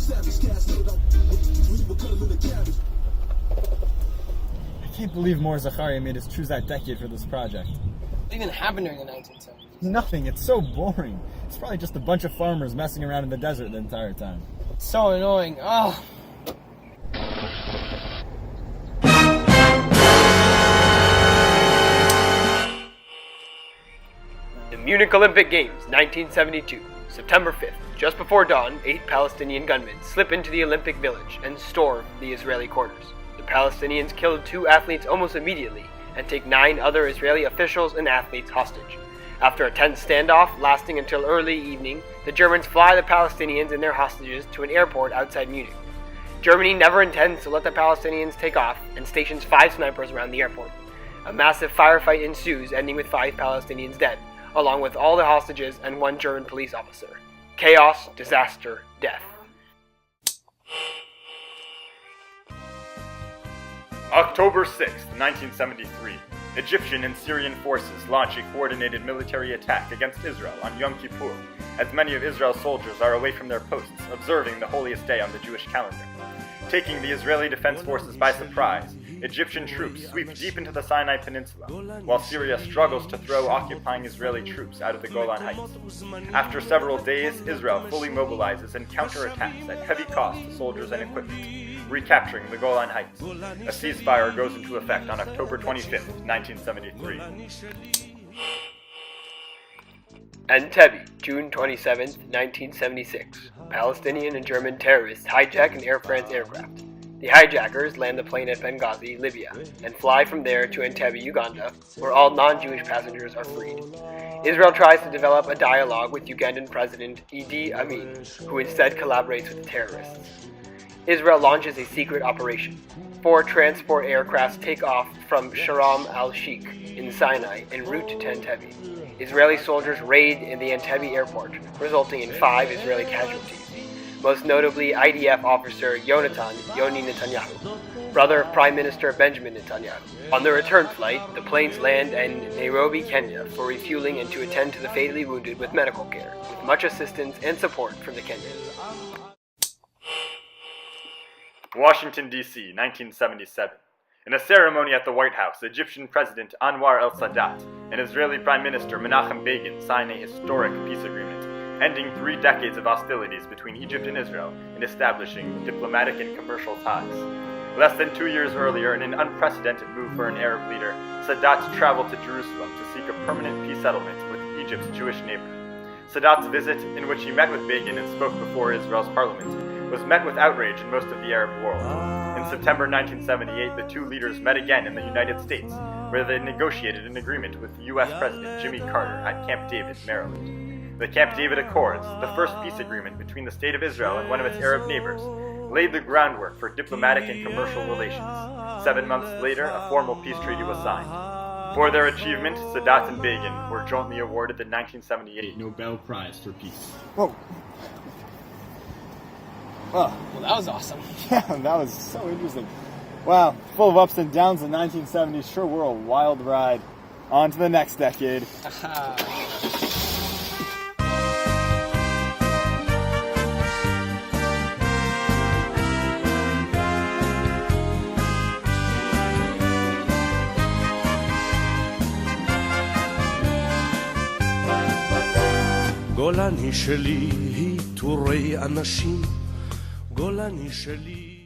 I can't believe Mor Zacharia made us choose that decade for this project. What even happened during the 1970s? Nothing, it's so boring. It's probably just a bunch of farmers messing around in the desert the entire time. So annoying. Oh. The Munich Olympic Games, 1972, September 5th. Just before dawn, 8 Palestinian gunmen slip into the Olympic Village and storm the Israeli quarters. The Palestinians killed 2 athletes almost immediately and take 9 other Israeli officials and athletes hostage. After a tense standoff lasting until early evening, the Germans fly the Palestinians and their hostages to an airport outside Munich. Germany never intends to let the Palestinians take off and stations 5 snipers around the airport. A massive firefight ensues, ending with 5 Palestinians dead, along with all the hostages and 1 German police officer. Chaos, disaster, death. October 6, 1973. Egyptian and Syrian forces launch a coordinated military attack against Israel on Yom Kippur, as many of Israel's soldiers are away from their posts, observing the holiest day on the Jewish calendar. Taking the Israeli Defense Forces by surprise, Egyptian troops sweep deep into the Sinai Peninsula, while Syria struggles to throw occupying Israeli troops out of the Golan Heights. After several days, Israel fully mobilizes and counterattacks at heavy cost to soldiers and equipment, recapturing the Golan Heights. A ceasefire goes into effect on October 25, 1973. Entebbe, June 27, 1976. Palestinian and German terrorists hijack an Air France aircraft. The hijackers land the plane at Benghazi, Libya, and fly from there to Entebbe, Uganda, where all non-Jewish passengers are freed. Israel tries to develop a dialogue with Ugandan President Idi Amin, who instead collaborates with the terrorists. Israel launches a secret operation. 4 transport aircrafts take off from Sharm el-Sheikh in Sinai en route to Entebbe. Israeli soldiers raid in the Entebbe airport, resulting in 5 Israeli casualties, most notably IDF officer Yonatan Yoni Netanyahu, brother of Prime Minister Benjamin Netanyahu. On the return flight, the planes land in Nairobi, Kenya for refueling and to attend to the fatally wounded with medical care, with much assistance and support from the Kenyans. Washington, D.C., 1977. In a ceremony at the White House, Egyptian President Anwar el-Sadat and Israeli Prime Minister Menachem Begin sign a historic peace agreement, ending 3 decades of hostilities between Egypt and Israel and establishing diplomatic and commercial ties. Less than 2 years earlier, in an unprecedented move for an Arab leader, Sadat traveled to Jerusalem to seek a permanent peace settlement with Egypt's Jewish neighbor. Sadat's visit, in which he met with Begin and spoke before Israel's parliament, was met with outrage in most of the Arab world. In September 1978, the 2 leaders met again in the United States, where they negotiated an agreement with U.S. President Jimmy Carter at Camp David, Maryland. The Camp David Accords, the first peace agreement between the State of Israel and one of its Arab neighbors, laid the groundwork for diplomatic and commercial relations. 7 months later, a formal peace treaty was signed. For their achievement, Sadat and Begin were jointly awarded the 1978 Nobel Prize for Peace. Whoa. Well, that was awesome. Yeah, that was so interesting. Wow, full of ups and downs, the 1970s sure were a wild ride. On to the next decade. גולני שלי היא טורי אנשים, גולני שלי